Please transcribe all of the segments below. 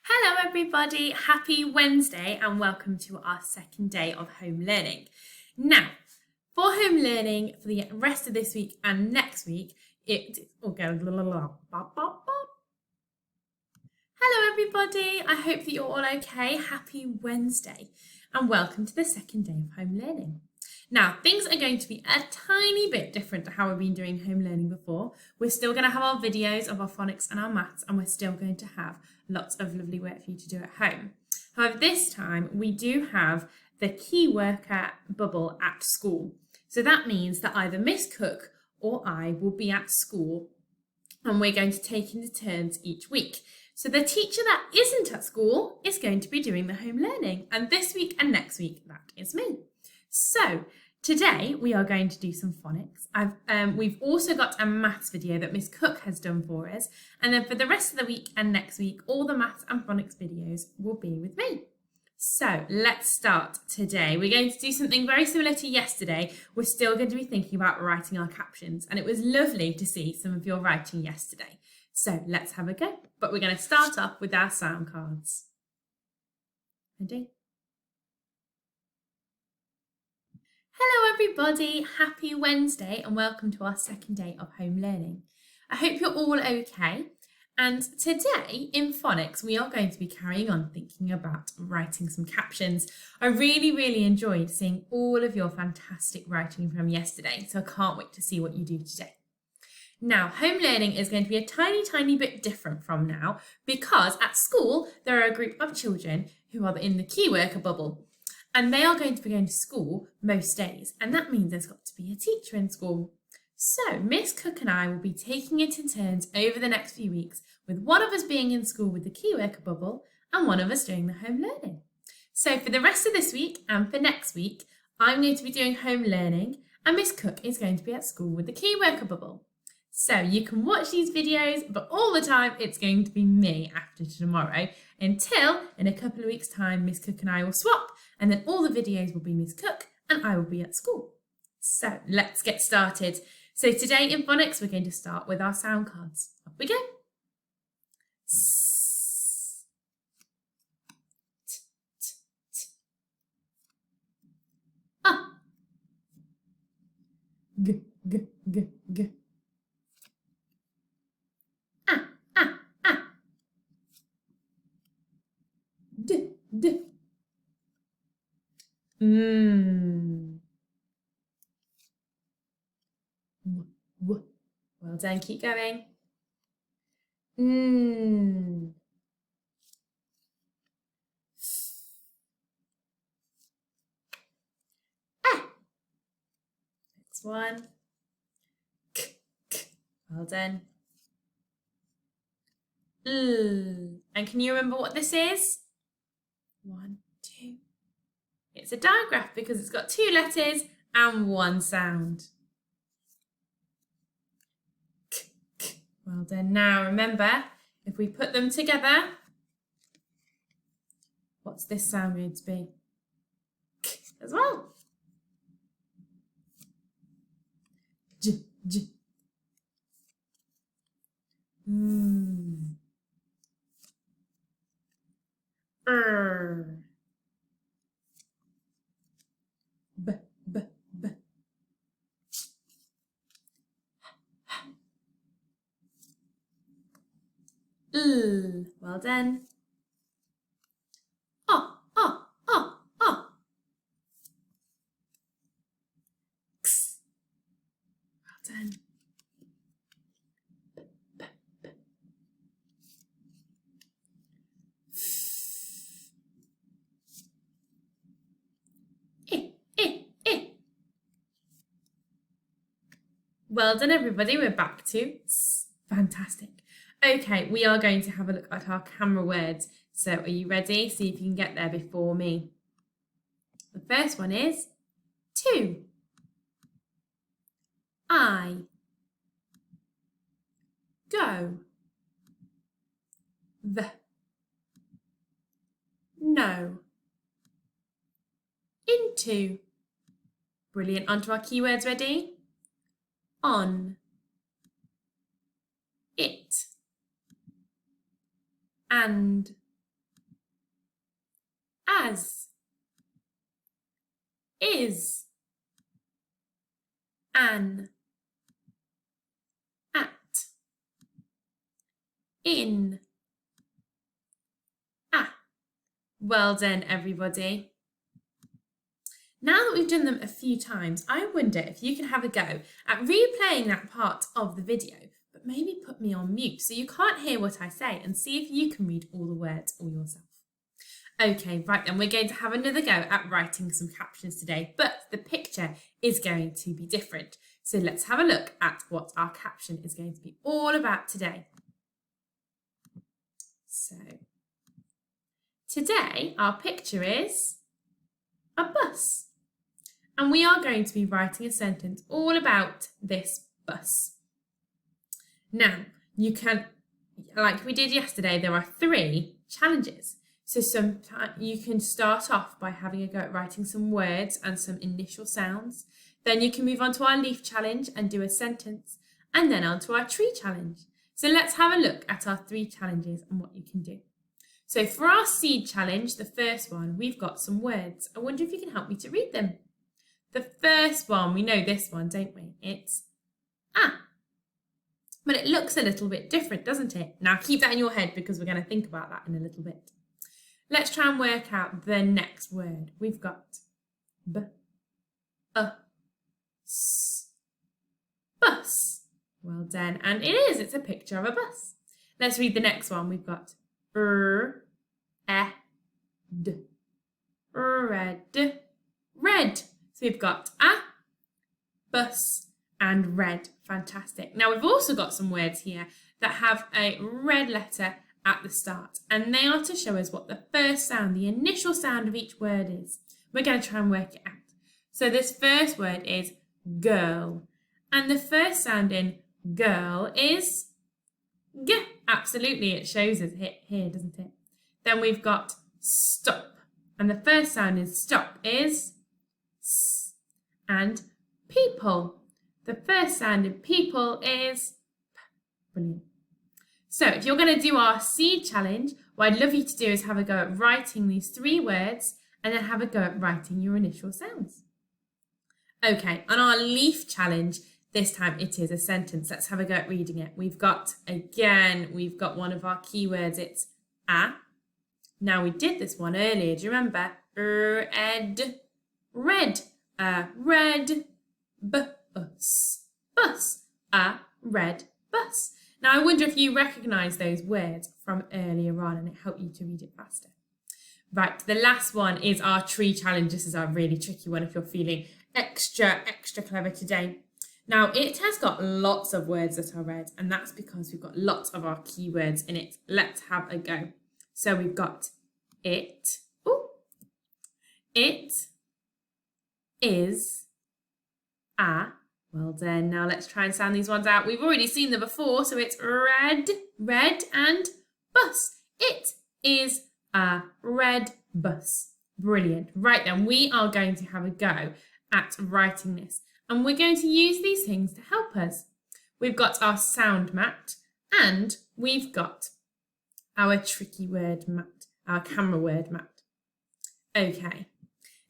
Hello everybody, happy Wednesday and welcome to our second day of home learning. Now, for home learning for the rest of this week and next week, Hello everybody, I hope that you're all okay. Happy Wednesday and welcome to the second day of home learning. Now, things are going to be a tiny bit different to how we've been doing home learning before. We're still going to have our videos of our phonics and our maths, and we're still going to have lots of lovely work for you to do at home. However, this time we do have the key worker bubble at school. So that means that either Miss Cook or I will be at school, and we're going to take into turns each week. So the teacher that isn't at school is going to be doing the home learning, and this week and next week, that is me. So today we are going to do some phonics. We've also got a maths video that Miss Cook has done for us. And then for the rest of the week and next week, all the maths and phonics videos will be with me. So let's start today. We're going to do something very similar to yesterday. We're still going to be thinking about writing our captions. And it was lovely to see some of your writing yesterday. So let's have a go. But we're going to start off with our sound cards. Ready? Hello everybody, happy Wednesday and welcome to our second day of home learning. I hope you're all okay, and today in phonics we are going to be carrying on thinking about writing some captions. I really enjoyed seeing all of your fantastic writing from yesterday, so I can't wait to see what you do today. Now, home learning is going to be a tiny bit different from now because at school there are a group of children who are in the key worker bubble. And they are going to be going to school most days, and that means there's got to be a teacher in school. So Miss Cook and I will be taking it in turns over the next few weeks, with one of us being in school with the key worker bubble and one of us doing the home learning. So for the rest of this week and for next week, I'm going to be doing home learning and Miss Cook is going to be at school with the key worker bubble. So you can watch these videos, but all the time it's going to be me after tomorrow until in a couple of weeks' time, Miss Cook and I will swap, and then all the videos will be Miss Cook and I will be at school. So let's get started. So today in phonics, we're going to start with our sound cards. Off we go. S, t, t, t. Ah. G, g, g, g. D, d. W, w. Well done, keep going. Next one. K, k. Well done. And can you remember what this is? 1, 2. It's a digraph because it's got 2 letters and 1 sound. K, k. Well done. Now remember, if we put them together, what's this sound going to be? K as well. J, j. B, b, b. Well done. Oh, oh, oh, oh. X. Well done. B, b, b. Well done, everybody. We're back to S. Fantastic. Okay, we are going to have a look at our camera words. So are you ready? See if you can get there before me. The first one is 2. I. Go. The. No. Into. Brilliant. Onto our keywords. Ready? On. It. And. as, is, an, at, in, ah. Well done, everybody. Now that we've done them a few times, I wonder if you can have a go at replaying that part of the video, but maybe put me on mute so you can't hear what I say and see if you can read all the words all yourself. Okay, right then, we're going to have another go at writing some captions today, but the picture is going to be different. So let's have a look at what our caption is going to be all about today. So, today our picture is a bus. And we are going to be writing a sentence all about this bus. Now, you can, like we did yesterday, there are 3 challenges. So sometimes you can start off by having a go at writing some words and some initial sounds. Then you can move on to our leaf challenge and do a sentence, and then on to our tree challenge. So let's have a look at our 3 challenges and what you can do. So for our seed challenge, the first one, we've got some words. I wonder if you can help me to read them. The first one, we know this one, don't we? It's ah. But it looks a little bit different, doesn't it? Now keep that in your head because we're going to think about that in a little bit. Let's try and work out the next word. We've got b, a, s, bus. Well done. And it is. It's a picture of a bus. Let's read the next one. We've got d, red, red. So we've got a, bus, and red. Fantastic. Now we've also got some words here that have a red letter at the start, and they are to show us what the first sound, the initial sound of each word is. We're going to try and work it out. So this first word is girl, and the first sound in girl is g. Absolutely, it shows us here, doesn't it? Then we've got stop, and the first sound in stop is s. And people, the first sound in people is p. Brilliant. So if you're going to do our seed challenge, what I'd love you to do is have a go at writing these 3 words and then have a go at writing your initial sounds. Okay, on our leaf challenge, this time it is a sentence. Let's have a go at reading it. We've got one of our keywords. It's a. Now we did this one earlier. Do you remember? Red, red, red, bus, bus, a red bus. Now I wonder if you recognise those words from earlier on and it helped you to read it faster. Right, the last one is our tree challenge. This is our really tricky one if you're feeling extra clever today. Now it has got lots of words that are red, and that's because we've got lots of our keywords in it. Let's have a go. So we've got it, it is a. Well done. Now let's try and sound these ones out. We've already seen them before, so it's red, red, and bus. It is a red bus. Brilliant. Right then, we are going to have a go at writing this, and we're going to use these things to help us. We've got our sound mat, and we've got our tricky word mat, our camera word mat. Okay.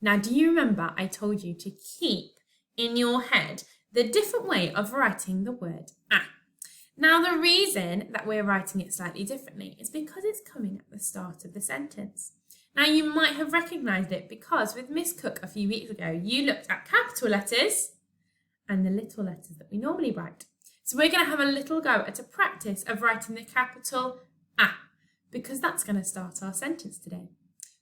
Now, do you remember I told you to keep in your head the different way of writing the word a? Now, the reason that we're writing it slightly differently is because it's coming at the start of the sentence. Now, you might have recognised it because with Miss Cook a few weeks ago, you looked at capital letters and the little letters that we normally write. So we're going to have a little go at a practice of writing the capital A, because that's going to start our sentence today.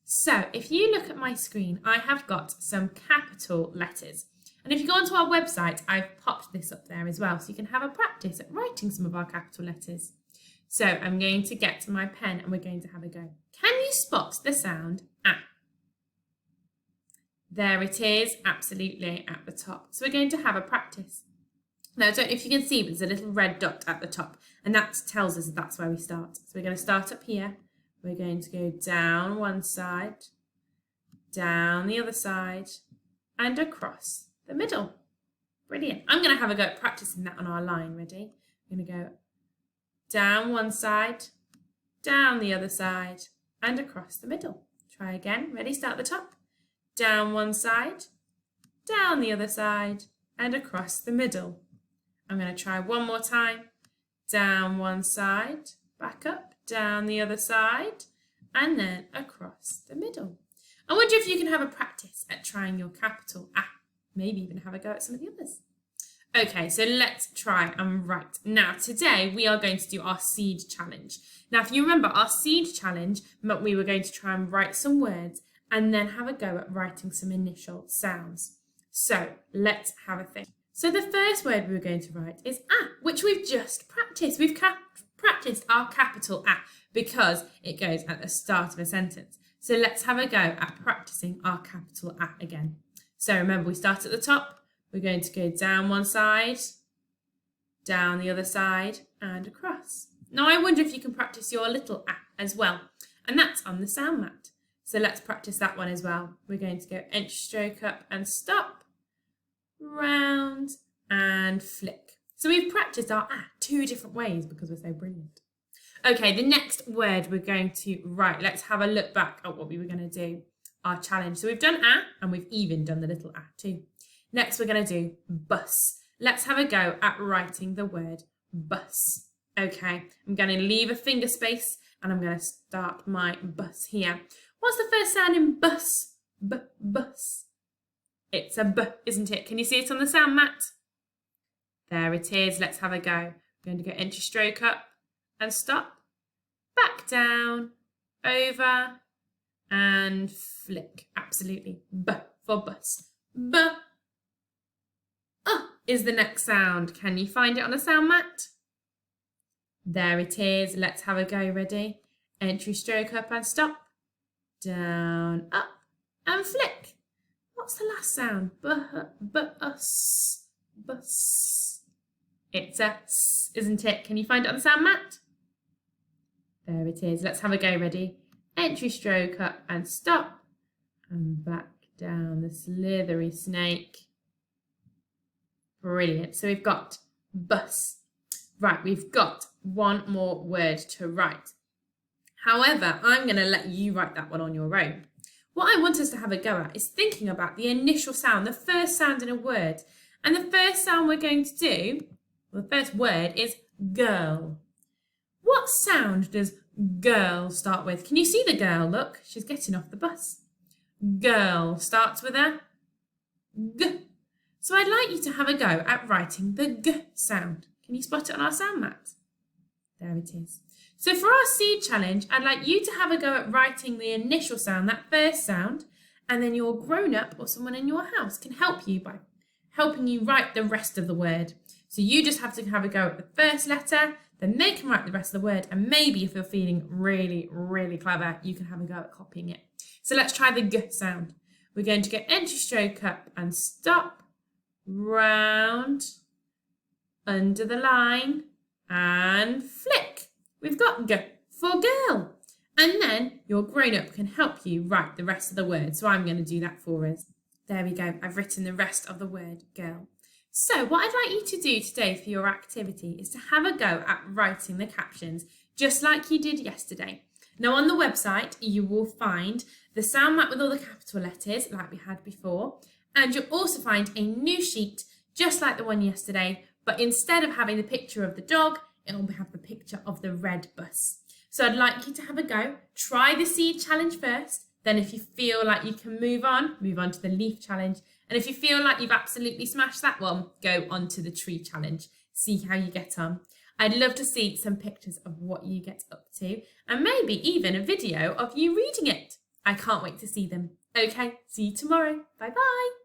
So if you look at my screen, I have got some capital letters. And if you go onto our website, I've popped this up there as well, so you can have a practice at writing some of our capital letters. So I'm going to get my pen and we're going to have a go. Can you spot the sound A? There it is, absolutely at the top. So we're going to have a practice. Now, I don't know if you can see, but there's a little red dot at the top, and that tells us that's where we start. So we're going to start up here. We're going to go down one side, down the other side, and across the middle. Brilliant. I'm going to have a go at practicing that on our line. Ready? I'm going to go down one side, down the other side, and across the middle. Try again. Ready? Start at the top. Down one side, down the other side, and across the middle. I'm going to try one more time. Down one side, back up, down the other side, and then across the middle. I wonder if you can have a practice at trying your capital A. Maybe even have a go at some of the others. Okay, so let's try and write. Now, today we are going to do our seed challenge. Now, if you remember, our seed challenge meant we were going to try and write some words and then have a go at writing some initial sounds. So let's have a think. So the first word we were going to write is A, which we've just practiced. We've practiced our capital A because it goes at the start of a sentence. So let's have a go at practicing our capital A again. So remember, we start at the top. We're going to go down one side, down the other side, and across. Now, I wonder if you can practice your little A as well. And that's on the sound mat. So let's practice that one as well. We're going to go entry stroke up and stop, round and flick. So we've practiced our A 2 different ways because we're so brilliant. Okay, the next word we're going to write. Let's have a look back at what we were going to do, our challenge. So we've done A and we've even done the little A too. Next, we're going to do bus. Let's have a go at writing the word bus. Okay, I'm going to leave a finger space and I'm going to start my bus here. What's the first sound in bus? Bus. It's a B, isn't it? Can you see it on the sound mat? There it is. Let's have a go. I'm going to go entry stroke up and stop. Back down, over and flick. Absolutely. B for bus. B. Is the next sound. Can you find it on the sound mat? There it is. Let's have a go. Ready? Entry stroke up and stop. Down, up and flick. What's the last sound? Bus. Bus. It's a S, isn't it? Can you find it on the sound mat? There it is. Let's have a go. Ready? Entry stroke up and stop. And back down the slithery snake. Brilliant. So we've got bus. Right, we've got one more word to write. However, I'm going to let you write that one on your own. What I want us to have a go at is thinking about the initial sound, the first sound in a word. And the first sound we're going to do, well, the first word is girl. What sound does girl start with? Can you see the girl? Look, she's getting off the bus. Girl starts with a G. So I'd like you to have a go at writing the G sound. Can you spot it on our sound mat? There it is. So for our seed challenge, I'd like you to have a go at writing the initial sound, that first sound, and then your grown-up or someone in your house can help you by helping you write the rest of the word. So you just have to have a go at the first letter, then they can write the rest of the word, and maybe if you're feeling really, really clever, you can have a go at copying it. So let's try the G sound. We're going to get entry stroke up and stop, round, under the line, and flick. We've got G for girl. And then your grown-up can help you write the rest of the word. So I'm going to do that for us. There we go. I've written the rest of the word girl. So what I'd like you to do today for your activity is to have a go at writing the captions, just like you did yesterday. Now on the website, you will find the sound mat with all the capital letters, like we had before. And you'll also find a new sheet, just like the one yesterday, but instead of having the picture of the dog, it will have the picture of the red bus. So I'd like you to have a go. Try the seed challenge first. Then if you feel like you can move on to the leaf challenge. And if you feel like you've absolutely smashed that one, go on to the tree challenge. See how you get on. I'd love to see some pictures of what you get up to and maybe even a video of you reading it. I can't wait to see them. Okay, see you tomorrow. Bye bye.